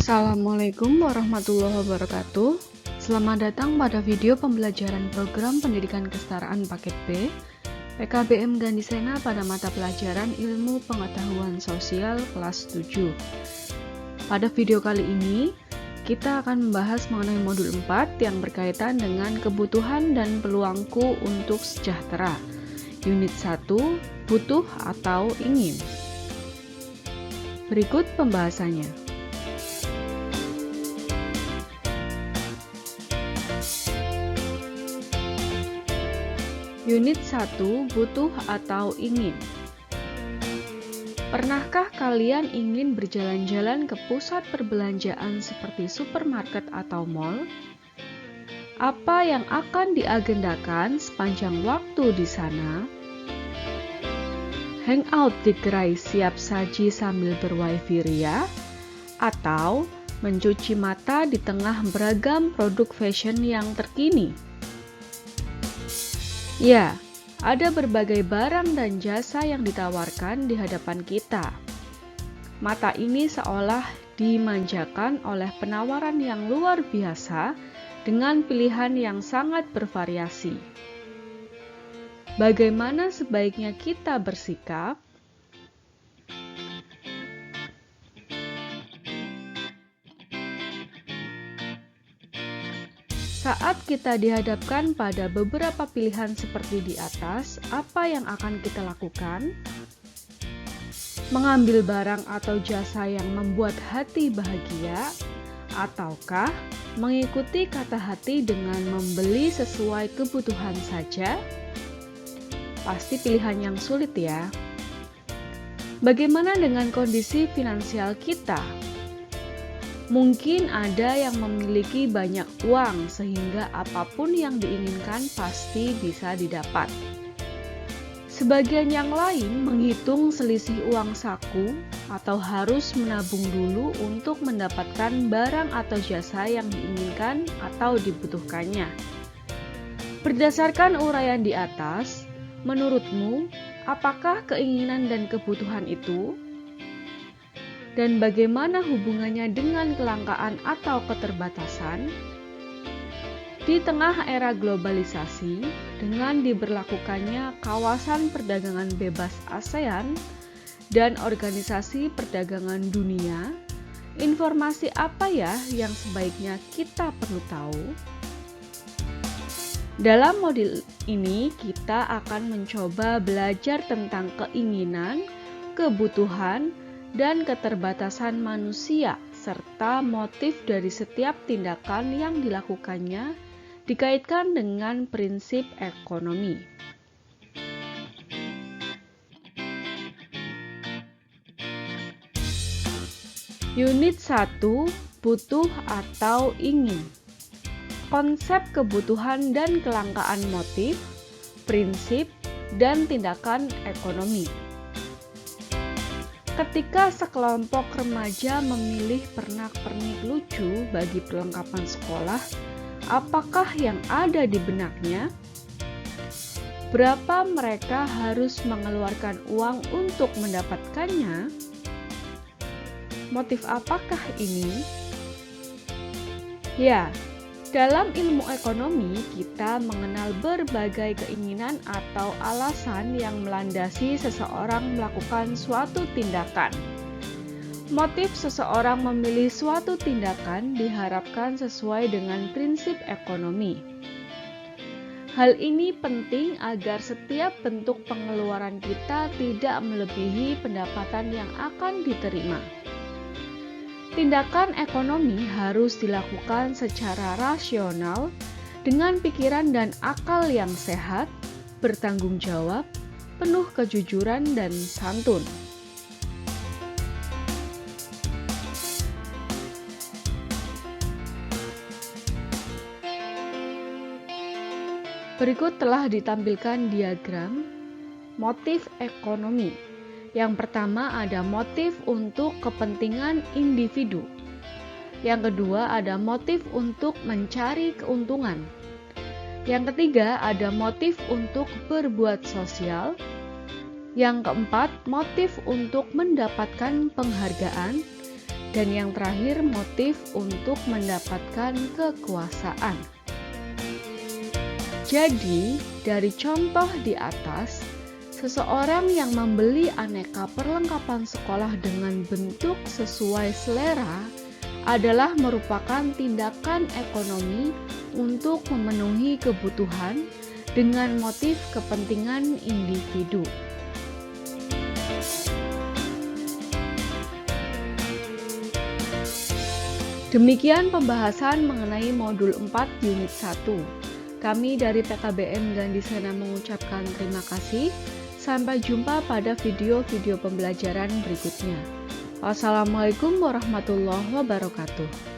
Assalamualaikum warahmatullahi wabarakatuh. Selamat datang pada video pembelajaran program pendidikan kesetaraan paket B PKBM Gandhisena pada mata pelajaran Ilmu Pengetahuan Sosial kelas 7. Pada video kali ini, kita akan membahas mengenai modul 4 yang berkaitan dengan kebutuhan dan peluangku untuk sejahtera. Unit 1, butuh atau ingin. Berikut pembahasannya. Unit 1, butuh atau ingin. Pernahkah kalian ingin berjalan-jalan ke pusat perbelanjaan seperti supermarket atau mall? Apa yang akan diagendakan sepanjang waktu di sana? Hangout di gerai siap saji sambil berwifi ria? Atau mencuci mata di tengah beragam produk fashion yang terkini? Ya, ada berbagai barang dan jasa yang ditawarkan di hadapan kita. Mata ini seolah dimanjakan oleh penawaran yang luar biasa dengan pilihan yang sangat bervariasi. Bagaimana sebaiknya kita bersikap? Saat kita dihadapkan pada beberapa pilihan seperti di atas, apa yang akan kita lakukan? Mengambil barang atau jasa yang membuat hati bahagia, ataukah mengikuti kata hati dengan membeli sesuai kebutuhan saja? Pasti pilihan yang sulit ya. Bagaimana dengan kondisi finansial kita? Mungkin ada yang memiliki banyak uang sehingga apapun yang diinginkan pasti bisa didapat. Sebagian yang lain menghitung selisih uang saku atau harus menabung dulu untuk mendapatkan barang atau jasa yang diinginkan atau dibutuhkannya. Berdasarkan uraian di atas, menurutmu apakah keinginan dan kebutuhan itu? Dan bagaimana hubungannya dengan kelangkaan atau keterbatasan? Di tengah era globalisasi, dengan diberlakukannya kawasan perdagangan bebas ASEAN dan Organisasi Perdagangan Dunia, informasi apa ya yang sebaiknya kita perlu tahu? Dalam modul ini, kita akan mencoba belajar tentang keinginan, kebutuhan, dan keterbatasan manusia, serta motif dari setiap tindakan yang dilakukannya dikaitkan dengan prinsip ekonomi. Unit 1, butuh atau ingin. Konsep kebutuhan dan kelangkaan motif, prinsip, dan tindakan ekonomi. Ketika sekelompok remaja memilih pernak-pernik lucu bagi perlengkapan sekolah, apakah yang ada di benaknya? Berapa mereka harus mengeluarkan uang untuk mendapatkannya? Motif apakah ini? Ya, dalam ilmu ekonomi, kita mengenal berbagai keinginan atau alasan yang melandasi seseorang melakukan suatu tindakan. Motif seseorang memilih suatu tindakan diharapkan sesuai dengan prinsip ekonomi. Hal ini penting agar setiap bentuk pengeluaran kita tidak melebihi pendapatan yang akan diterima. Tindakan ekonomi harus dilakukan secara rasional, dengan pikiran dan akal yang sehat, bertanggung jawab, penuh kejujuran dan santun. Berikut telah ditampilkan diagram motif ekonomi. Yang pertama ada motif untuk kepentingan individu. Yang kedua ada motif untuk mencari keuntungan. Yang ketiga ada motif untuk berbuat sosial. Yang keempat, motif untuk mendapatkan penghargaan. Dan yang terakhir, motif untuk mendapatkan kekuasaan. Jadi, dari contoh di atas, seseorang yang membeli aneka perlengkapan sekolah dengan bentuk sesuai selera adalah merupakan tindakan ekonomi untuk memenuhi kebutuhan dengan motif kepentingan individu. Demikian pembahasan mengenai modul 4 unit 1. Kami dari PKBM Gandhisena mengucapkan terima kasih. Sampai jumpa pada video-video pembelajaran berikutnya. Wassalamualaikum warahmatullahi wabarakatuh.